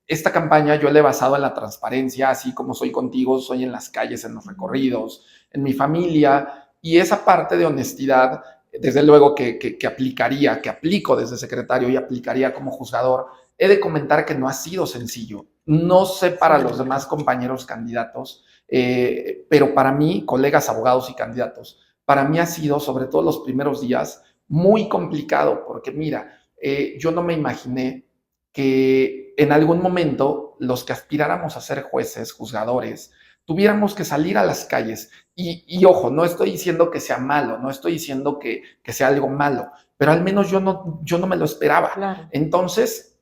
esta campaña yo la he basado en la transparencia, así como soy contigo, soy en las calles, en los recorridos, en mi familia, y esa parte de honestidad, desde luego que aplico desde secretario y aplicaría como juzgador. He de comentar que no ha sido sencillo. No sé para los demás compañeros candidatos, pero para mí, colegas abogados y candidatos, para mí ha sido, sobre todo los primeros días, muy complicado, porque mira, yo no me imaginé que en algún momento los que aspiráramos a ser jueces, juzgadores, tuviéramos que salir a las calles. Y ojo, no estoy diciendo que sea malo, no estoy diciendo que sea algo malo, pero al menos yo no me lo esperaba. Claro. Entonces,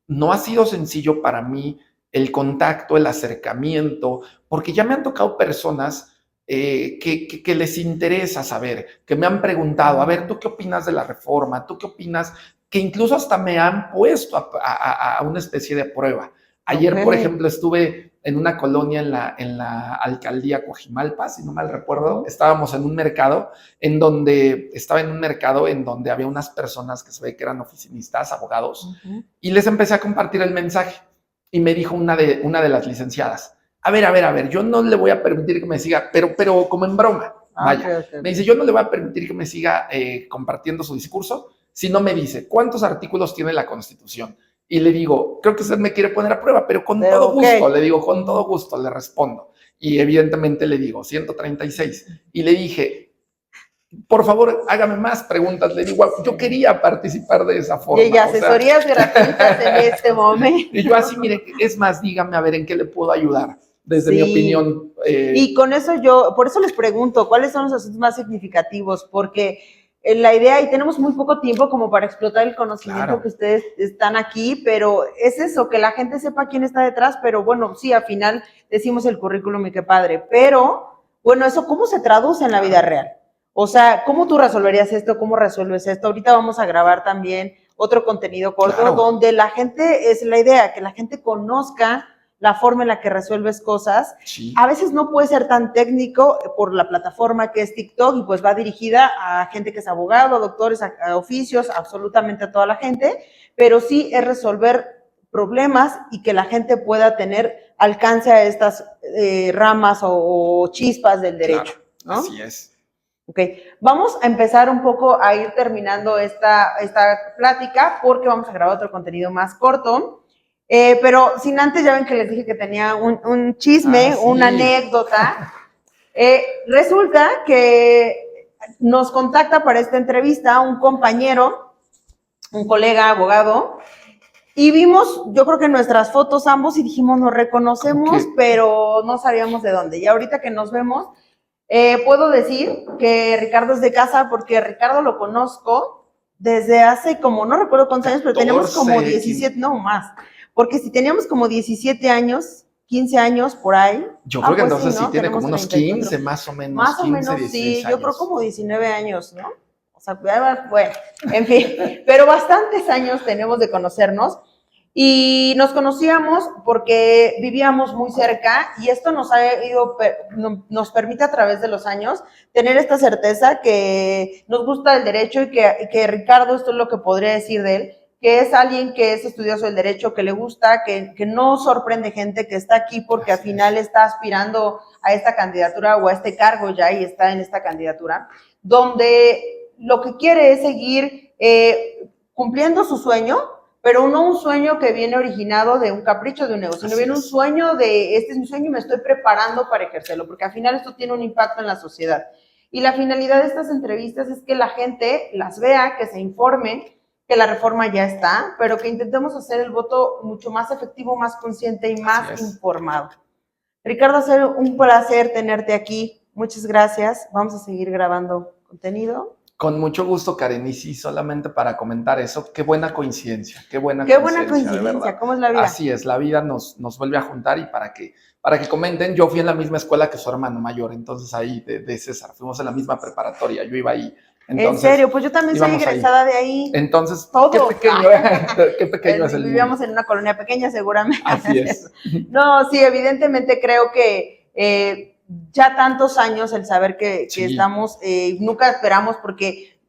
no ha sido sencillo para mí el contacto, el acercamiento, porque ya me han tocado personas que les interesa saber, que me han preguntado, a ver, ¿tú qué opinas de la reforma? ¿Tú qué opinas? Que incluso hasta me han puesto a una especie de prueba. Ayer, por ejemplo, estuve en una colonia en la alcaldía Coajimalpa, si no mal recuerdo. Estábamos en un mercado en donde había unas personas que se ve que eran oficinistas, abogados, y les empecé a compartir el mensaje. Y me dijo una de las licenciadas, a ver, yo no le voy a permitir que me siga, pero como en broma, vaya. Okay. Me dice, yo no le voy a permitir que me siga compartiendo su discurso si no me dice cuántos artículos tiene la Constitución. Y le digo, creo que usted me quiere poner a prueba, pero con todo gusto, le digo, con todo gusto, le respondo. Y evidentemente le digo, 136. Y le dije, por favor, hágame más preguntas. Le digo, yo quería participar de esa forma. Y asesorías gratuitas en este momento. Y yo así, mire, es más, dígame a ver en qué le puedo ayudar, desde mi opinión. Y con eso por eso les pregunto, ¿cuáles son los asuntos más significativos? Porque la idea, y tenemos muy poco tiempo como para explotar el conocimiento que ustedes están aquí, pero es eso, que la gente sepa quién está detrás, pero bueno, sí, al final decimos el currículum y qué padre, pero bueno, eso, ¿cómo se traduce en la vida real? O sea, ¿cómo tú resolverías esto? ¿Cómo resuelves esto? Ahorita vamos a grabar también otro contenido corto donde la gente, es la idea, que la gente conozca la forma en la que resuelves cosas. Sí. A veces no puede ser tan técnico por la plataforma que es TikTok y pues va dirigida a gente que es abogado, a doctores, a oficios, absolutamente a toda la gente, pero sí es resolver problemas y que la gente pueda tener alcance a estas ramas o chispas del derecho. Claro, ¿no? Así es. Ok, vamos a empezar un poco a ir terminando esta plática porque vamos a grabar otro contenido más corto. Pero sin antes, ya ven que les dije que tenía un chisme, una anécdota. Resulta que nos contacta para esta entrevista un compañero, un colega abogado, y vimos, yo creo que nuestras fotos ambos y dijimos, nos reconocemos, pero no sabíamos de dónde. Y ahorita que nos vemos, puedo decir que Ricardo es de casa porque Ricardo lo conozco desde hace como, no recuerdo cuántos años, pero tenemos como 17, no más. Porque si teníamos como 17 años, 15 años por ahí. Yo creo que pues entonces sí, ¿no? Tiene como unos 15 más o menos. Más o 15, menos, sí, años. Yo creo como 19 años, ¿no? O sea, bueno, en fin, pero bastantes años tenemos de conocernos y nos conocíamos porque vivíamos muy cerca y esto nos nos permite a través de los años tener esta certeza que nos gusta el derecho y que Ricardo, esto es lo que podría decir de él, que es alguien que es estudioso del derecho, que le gusta, que no sorprende gente, que está aquí porque al final está aspirando a esta candidatura o a este cargo ya y está en esta candidatura, donde lo que quiere es seguir cumpliendo su sueño, pero no un sueño que viene originado de un capricho de un negocio, sino viene un sueño de, este es mi sueño y me estoy preparando para ejercerlo, porque al final esto tiene un impacto en la sociedad. Y la finalidad de estas entrevistas es que la gente las vea, que se informe, que la reforma ya está, pero que intentemos hacer el voto mucho más efectivo, más consciente y más informado. Ricardo, ha sido un placer tenerte aquí. Muchas gracias. Vamos a seguir grabando contenido. Con mucho gusto, Karen, y sí, solamente para comentar eso, qué buena coincidencia, qué buena coincidencia, ¿cómo es la vida? Así es, la vida nos vuelve a juntar y para que comenten, yo fui en la misma escuela que su hermano mayor, entonces ahí de César, fuimos en la misma preparatoria, yo iba ahí. Entonces, ¿en serio? Pues yo también soy egresada de ahí. Entonces, todo. Qué pequeño es el vivíamos en una colonia pequeña, seguramente. Así es. No, sí, evidentemente creo que ya tantos años el saber que estamos, nunca esperamos porque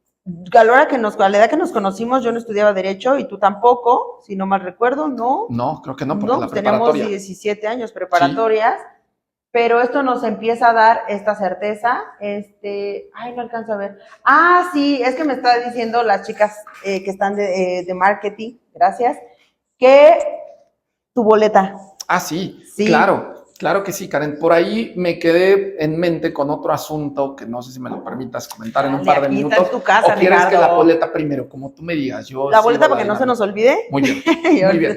a la edad que nos conocimos yo no estudiaba Derecho y tú tampoco, si no mal recuerdo, ¿no? No, creo que no, porque la preparatoria. Tenemos 17 años preparatorias. Sí. Pero esto nos empieza a dar esta certeza, no alcanzo a ver. Ah, sí, es que me está diciendo las chicas que están de marketing, gracias, que tu boleta. Ah, sí, claro, Claro que sí, Karen. Por ahí me quedé en mente con otro asunto que no sé si me lo permitas comentar en un par de Aquí está minutos. en tu casa, ¿O quieres que la Ricardo. boleta primero? Como tú me digas, yo La sigo boleta para la que no se nos dinámica. olvide. Muy bien, Y muy ahorita-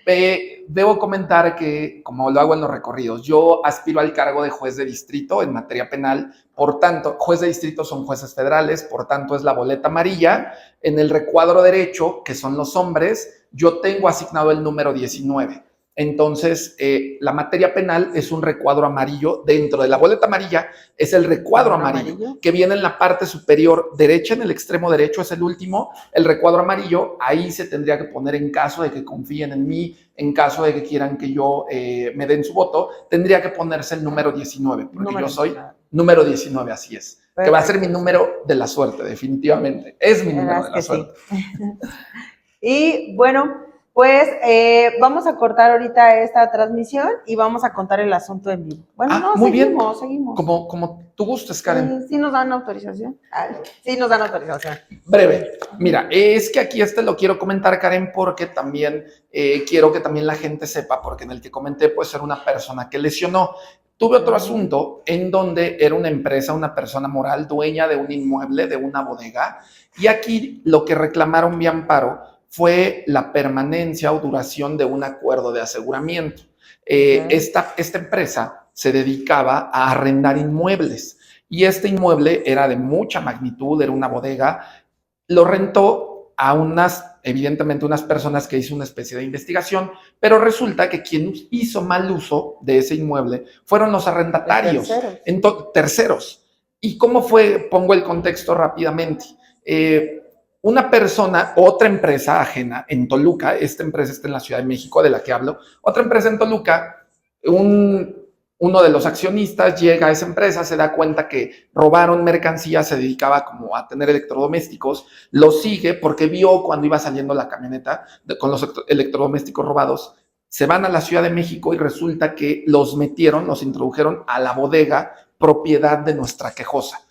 bien. Debo comentar que, como lo hago en los recorridos, yo aspiro al cargo de juez de distrito en materia penal. Por tanto, juez de distrito son jueces federales, por tanto es la boleta amarilla. En el recuadro derecho, que son los hombres, yo tengo asignado el número 19. Entonces, la materia penal es un recuadro amarillo. Dentro de la boleta amarilla es el recuadro amarillo, que viene en la parte superior derecha, en el extremo derecho, es el último. El recuadro amarillo, ahí se tendría que poner en caso de que confíen en mí, en caso de que quieran que yo me den su voto, tendría que ponerse el número 19, porque yo soy número 19, así es. Perfecto. Que va a ser mi número de la suerte, definitivamente. Es mi número de la suerte. Sí. Y bueno, pues vamos a cortar ahorita esta transmisión y vamos a contar el asunto en vivo. Bueno, no, muy seguimos. Como tú gustes, Karen. Sí nos dan autorización. Sí nos dan autorización. Breve. Mira, es que aquí lo quiero comentar, Karen, porque también quiero que también la gente sepa, porque en el que comenté puede ser una persona que lesionó. Tuve otro asunto en donde era una empresa, una persona moral, dueña de un inmueble, de una bodega, y aquí lo que reclamaron vía amparo fue la permanencia o duración de un acuerdo de aseguramiento. Esta empresa se dedicaba a arrendar inmuebles y este inmueble era de mucha magnitud, era una bodega, lo rentó a evidentemente unas personas que hizo una especie de investigación, pero resulta que quien hizo mal uso de ese inmueble fueron los arrendatarios, terceros. ¿Y cómo fue? Pongo el contexto rápidamente. Una persona, otra empresa ajena en Toluca, esta empresa está en la Ciudad de México, de la que hablo, otra empresa en Toluca, uno de los accionistas llega a esa empresa, se da cuenta que robaron mercancía, se dedicaba como a tener electrodomésticos, lo sigue porque vio cuando iba saliendo la camioneta con los electrodomésticos robados, se van a la Ciudad de México y resulta que los introdujeron a la bodega propiedad de nuestra quejosa.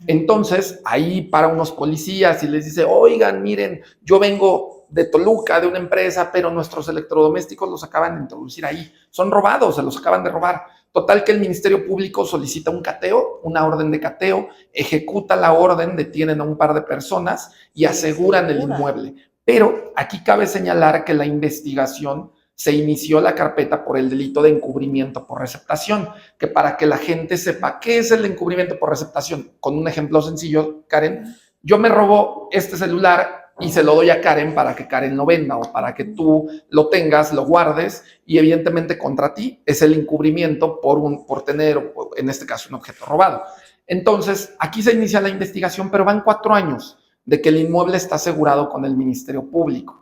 Entonces, ahí para unos policías y les dice, oigan, miren, yo vengo de Toluca, de una empresa, pero nuestros electrodomésticos los acaban de introducir ahí. Son robados, se los acaban de robar. Total que el Ministerio Público solicita un cateo, una orden de cateo, ejecuta la orden, detienen a un par de personas y aseguran el inmueble. Pero aquí cabe señalar que la investigación se inició la carpeta por el delito de encubrimiento por receptación, que para que la gente sepa qué es el encubrimiento por receptación, con un ejemplo sencillo, Karen, yo me robo este celular y se lo doy a Karen para que Karen lo venda o para que tú lo tengas, lo guardes y evidentemente contra ti es el encubrimiento por tener, en este caso, un objeto robado. Entonces, aquí se inicia la investigación, pero van 4 años de que el inmueble está asegurado con el Ministerio Público.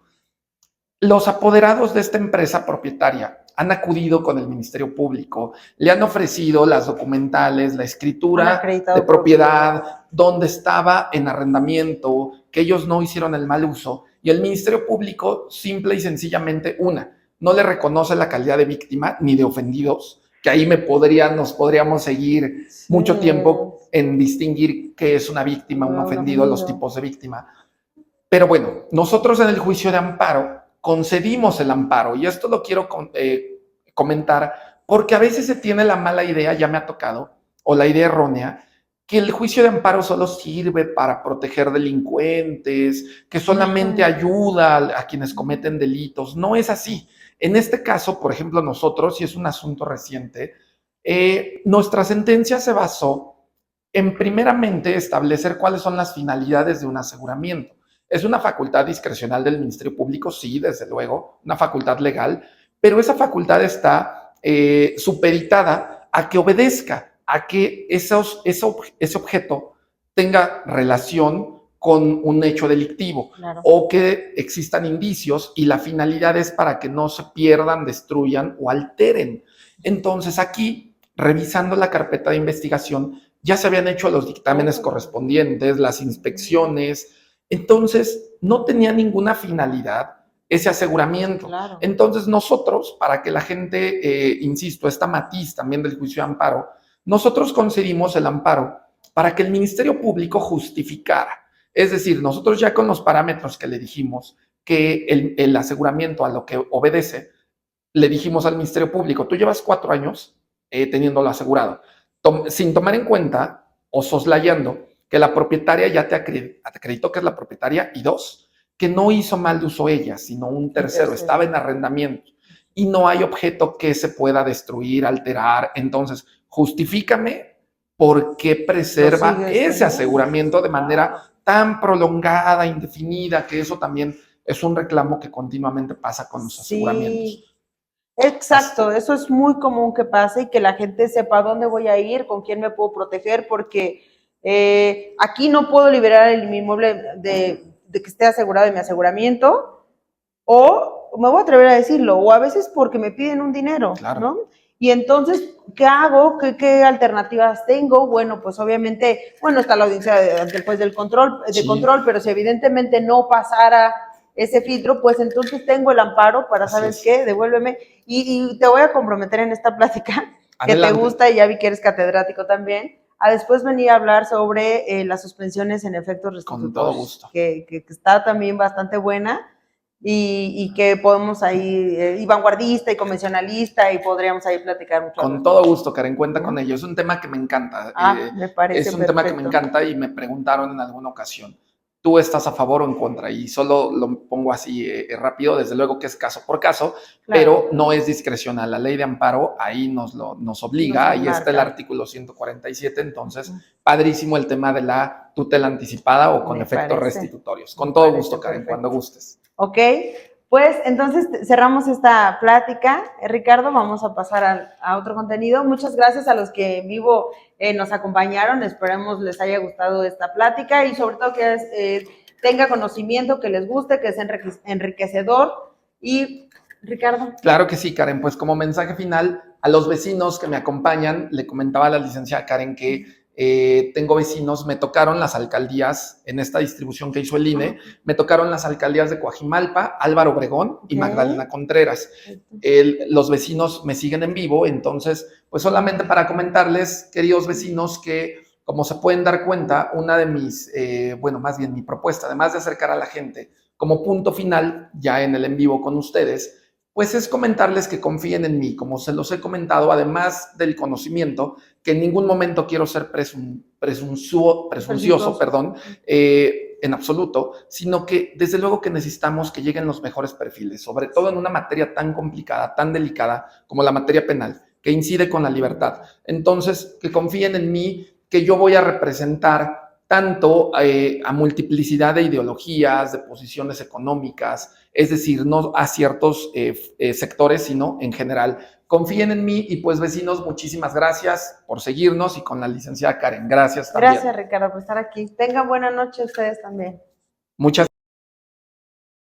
Los apoderados de esta empresa propietaria han acudido con el Ministerio Público, le han ofrecido las documentales, la escritura de propiedad, donde estaba en arrendamiento, que ellos no hicieron el mal uso, y el Ministerio Público, simple y sencillamente, no le reconoce la calidad de víctima ni de ofendidos, que ahí nos podríamos seguir mucho tiempo en distinguir qué es una víctima, un ofendido, los tipos de víctima. Pero bueno, nosotros en el juicio de amparo concedimos el amparo y esto lo quiero comentar porque a veces se tiene la mala idea, ya me ha tocado, o la idea errónea, que el juicio de amparo solo sirve para proteger delincuentes, que solamente ayuda a quienes cometen delitos. No es así. En este caso, por ejemplo, nosotros, y es un asunto reciente, nuestra sentencia se basó en primeramente establecer cuáles son las finalidades de un aseguramiento. Es una facultad discrecional del Ministerio Público, sí, desde luego, una facultad legal, pero esa facultad está supeditada a que obedezca, a que ese objeto tenga relación con un hecho delictivo, claro, o que existan indicios y la finalidad es para que no se pierdan, destruyan o alteren. Entonces aquí, revisando la carpeta de investigación, ya se habían hecho los dictámenes correspondientes, las inspecciones. Entonces, no tenía ninguna finalidad ese aseguramiento. Claro. Entonces, nosotros, para que la gente, insisto, esta matiz también del juicio de amparo, nosotros concedimos el amparo para que el Ministerio Público justificara. Es decir, nosotros ya con los parámetros que le dijimos que el aseguramiento a lo que obedece, le dijimos al Ministerio Público, tú llevas 4 años teniéndolo asegurado, sin tomar en cuenta o soslayando que la propietaria ya te acreditó que es la propietaria y dos, que no hizo mal de uso ella, sino un tercero, estaba en arrendamiento y no hay objeto que se pueda destruir, alterar. Entonces, justifícame por qué preserva ese aseguramiento de manera tan prolongada, indefinida, que eso también es un reclamo que continuamente pasa con los aseguramientos. Exacto, eso es muy común que pase y que la gente sepa dónde voy a ir, con quién me puedo proteger, porque aquí no puedo liberar el inmueble de que esté asegurado de mi aseguramiento, o me voy a atrever a decirlo, o a veces porque me piden un dinero, claro, ¿no? Y entonces, ¿qué hago? ¿Qué alternativas tengo? Bueno, pues obviamente, bueno, está la audiencia después del control, control, pero si evidentemente no pasara ese filtro, pues entonces tengo el amparo para, ¿sabes qué? Devuélveme. Y te voy a comprometer en esta plática, que te gusta, y ya vi que eres catedrático también, a después venir a hablar sobre las suspensiones en efectos restitutorios. Con todo gusto. Que está también bastante buena. Y que podemos ahí, y vanguardista y convencionalista, y podríamos ahí platicar mucho. Con todo gusto, Karen, cuenta con ello. Es un tema que me encanta. Me parece es un tema que me encanta y me preguntaron en alguna ocasión, ¿tú estás a favor o en contra? Y solo lo pongo así rápido, desde luego que es caso por caso, pero no es discrecional. La ley de amparo ahí nos obliga, ahí está el artículo 147, entonces, padrísimo el tema de la tutela anticipada o con efectos restitutorios. Con todo gusto, Karen, cuando gustes. Ok, pues entonces cerramos esta plática. Ricardo, vamos a pasar a otro contenido. Muchas gracias a los que en vivo nos acompañaron. Esperemos les haya gustado esta plática y sobre todo que tenga conocimiento, que les guste, que sea enriquecedor. Y Ricardo. Claro que sí, Karen. Pues como mensaje final, a los vecinos que me acompañan, le comentaba a la licenciada Karen que tengo vecinos, me tocaron las alcaldías en esta distribución que hizo el INE, me tocaron las alcaldías de Coajimalpa, Álvaro Obregón y Magdalena Contreras. Los vecinos me siguen en vivo, entonces, pues solamente para comentarles, queridos vecinos, que como se pueden dar cuenta, una de mis, más bien mi propuesta, además de acercar a la gente como punto final, ya en el en vivo con ustedes, pues es comentarles que confíen en mí, como se los he comentado, además del conocimiento, que en ningún momento quiero ser presuncioso, en absoluto, sino que desde luego que necesitamos que lleguen los mejores perfiles, sobre todo en una materia tan complicada, tan delicada como la materia penal, que incide con la libertad. Entonces, que confíen en mí, que yo voy a representar tanto a multiplicidad de ideologías, de posiciones económicas, es decir, no a ciertos sectores, sino en general. Confíen en mí y pues vecinos, muchísimas gracias por seguirnos y con la licenciada Karen, gracias también. Gracias, Ricardo, por estar aquí. Tengan buena noche ustedes también. Muchas